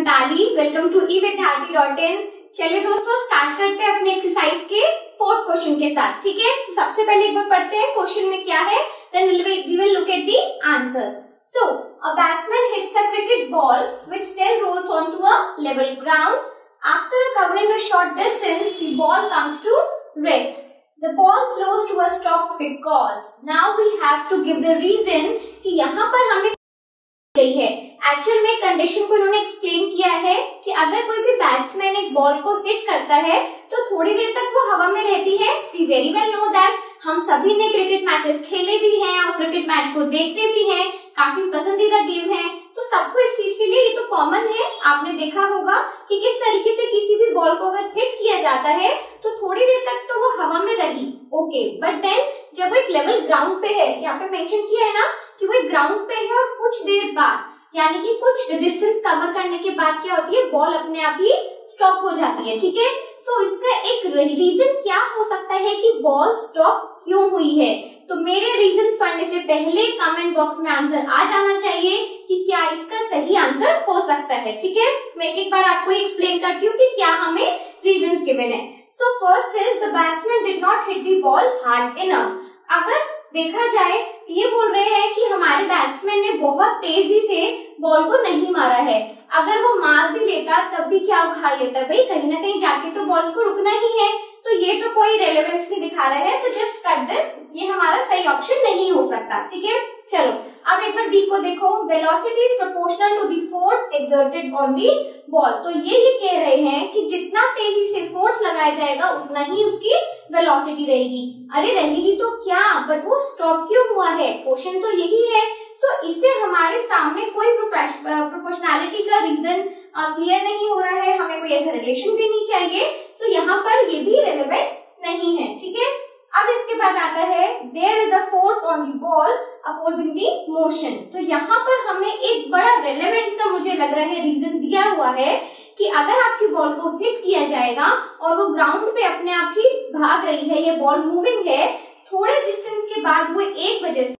Mitali, welcome to evidyarthi.in। चलिए दोस्तों start करते हैं अपने एक्सरसाइज के 4th क्वेश्चन के साथ। ठीक है, सबसे पहले एक बार पढ़ते हैं क्वेश्चन में क्या है, then we will look at the answers. So, a batsman hits a cricket ball which then rolls onto a level ground. After covering a short distance, the ball comes to rest. The ball slows to a stop because now we have to give the reason कि यहाँ पर हमें गई है। Actual में condition को इन्होंने explain किया है कि अगर कोई भी बैट्समैन एक बॉल को हिट करता है तो थोड़ी देर तक वो हवा में रहती है। We very well know that, हम सभी ने क्रिकेट मैचेस खेले भी हैं और क्रिकेट मैच को देखते भी हैं, काफी पसंदीदा गेम है, तो सबको इस चीज के लिए ये तो कॉमन है। आपने देखा होगा कि किस तरीके से किसी भी बॉल को अगर हिट किया जाता है तो थोड़ी देर तक तो वो हवा में रही, ओके, बट देन जब वो एक लेवल ग्राउंड पे है, यहाँ पे मेंशन किया है ना कि वो एक ग्राउंड पे है और कुछ देर बाद यानी कि कुछ डिस्टेंस कवर करने के बाद क्या होती है, बॉल अपने आप ही स्टॉप हो जाती है। ठीक है, सो इसका एक रीजन क्या हो सकता है कि बॉल स्टॉप क्यों हुई है, तो मेरे रीजन पढ़ने से पहले कमेंट बॉक्स में आंसर आ जाना चाहिए कि क्या इसका सही आंसर हो सकता है। ठीक है, मैं एक बार आपको एक्सप्लेन करती हूँ कि क्या हमें रीजन गिवन है। So first is the batsman did not hit the ball hard enough. अगर देखा जाए ये बोल रहे हैं कि हमारे बैट्समैन ने बहुत तेजी से बॉल को नहीं मारा है। अगर वो मार भी लेता तब भी क्या उखाड़ लेता, भाई कहीं ना कहीं जाके तो बॉल को रुकना ही है, तो ये तो कोई रेलेवेंस नहीं दिखा रहा है, तो जस्ट कट दिस, ये हमारा सही ऑप्शन नहीं हो सकता। ठीक है, चलो अब एक बार बी को देखो, velocity is proportional to the force exerted on the ball. तो ये कह रहे हैं कि जितना तेजी से फोर्स लगाया जाएगा उतना ही उसकी वेलोसिटी रहेगी। अरे रहेगी तो क्या, बट वो स्टॉप क्यों हुआ है, क्वेश्चन तो यही है। सो इससे हमारे सामने कोई प्रोपोर्शनैलिटी का रीजन क्लियर नहीं हो रहा है, हमें कोई ऐसा रिलेशन भी नहीं चाहिए, तो यहाँ पर ये भी रेलेवेंट नहीं है। ठीक है, अब इसके बाद आता है there is a force on the ball opposing the motion. तो यहाँ पर हमें एक बड़ा रेलेवेंट सा मुझे लग रहा है रीजन दिया हुआ है कि अगर आपकी बॉल को हिट किया जाएगा और वो ग्राउंड पे अपने आप ही भाग रही है, ये बॉल मूविंग है, थोड़े डिस्टेंस के बाद वो एक वजह से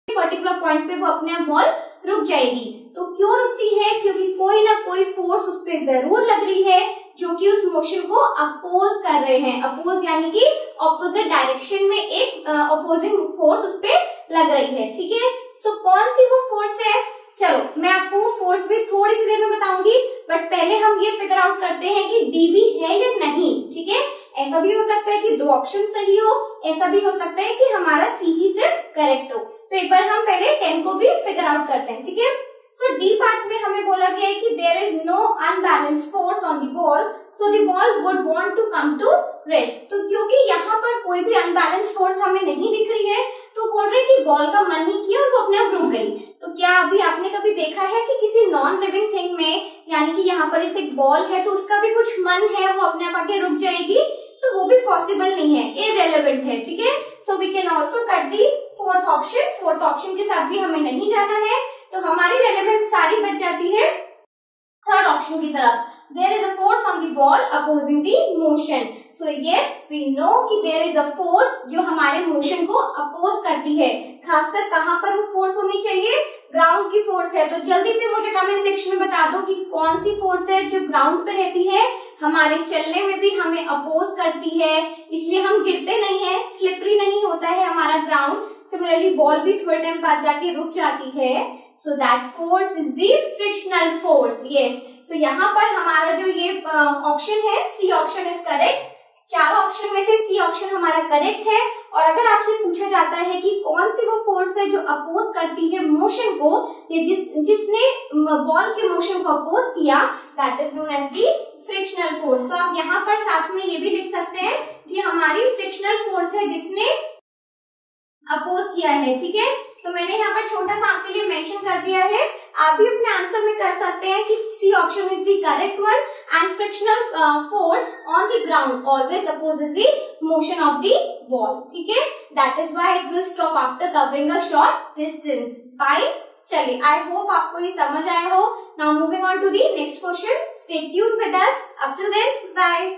पर्टिकुलर पॉइंट पे वो अपने आप बॉल रुक जाएगी। तो क्यों रुकती है, क्योंकि कोई ना कोई फोर्स उस पर जरूर लग रही है जो कि उस मोशन को अपोज कर रहे हैं। अपोज यानी कि ऑपोजिट डायरेक्शन में एक अपोजिंग फोर्स उस पर लग रही है। ठीक है, सो कौन सी वो फोर्स है, चलो मैं आपको वो फोर्स भी थोड़ी सी देर में बताऊंगी, बट पहले हम ये फिगर आउट करते हैं कि डीबी है या नहीं। ठीक है, ऐसा भी हो सकता है कि दो ऑप्शन सही हो, ऐसा भी हो सकता है कि हमारा सी ही सिर्फ करेक्ट हो। तो एक बार हम पहले 10 को भी फिगर आउट करते हैं। ठीक है, सो डी पार्ट में हमें बोला गया है कि there is no unbalanced force on the ball, so the ball would want to come to rest. तो क्योंकि यहाँ पर कोई भी अनबैलेंस्ड फोर्स हमें नहीं दिख रही है, तो बोल रहे कि बॉल का मन नहीं किया और वो अपने आप रुक गई। तो क्या अभी आपने कभी देखा है कि किसी नॉन लिविंग थिंग में, यानी कि यहाँ पर एक बॉल है तो उसका भी कुछ मन है, वो अपने आप आके रुक जाएगी, तो वो भी पॉसिबल नहीं है, इररिलेवेंट है। ठीक है, so we can also cut the fourth option. Fourth option के साथ भी हमें नहीं जाना है, तो हमारी रेलेवेंस सारी बच जाती है थर्ड ऑप्शन की तरफ। There is a force on the ball opposing the motion. So yes we know कि देयर इज अ फोर्स जो हमारे मोशन को अपोज करती है। खासकर कहाँ पर वो फोर्स होनी चाहिए, ग्राउंड की फोर्स है। तो जल्दी से मुझे कमेंट सेक्शन में बता दो कि कौन सी फोर्स है जो ग्राउंड पे रहती है, हमारे चलने में भी हमें अपोज करती है, इसलिए हम गिरते नहीं है, स्लिपरी नहीं होता है हमारा ग्राउंड। सिमिलरली बॉल भी थोड़े टाइम बाद जाके रुक जाती है। So that force is the frictional force. Yes, तो यहाँ पर हमारा जो ये ऑप्शन है सी ऑप्शन इज करेक्ट। चारों ऑप्शन में से सी ऑप्शन हमारा करेक्ट है। और अगर आपसे पूछा जाता है कि कौन सी वो फोर्स है जो अपोज करती है मोशन को, या जिसने बॉल के मोशन को अपोज किया, that is known as the frictional force. तो आप यहाँ पर साथ में ये भी लिख सकते हैं कि हमारी फ्रिक्शनल फोर्स है जिसने अपोज किया है। ठीक है, तो मैंने यहाँ पर छोटा सा आपके लिए मेंशन कर दिया है, आप भी अपने आंसर में कर सकते हैं कि C option is the correct one and frictional force on the ground always opposes the motion of the ball. ठीक है, that is why it will stop after covering a short distance. Fine, चलिए I hope आपको ये समझ आया हो। Now moving on to the next question, stay tuned with us, up till then bye.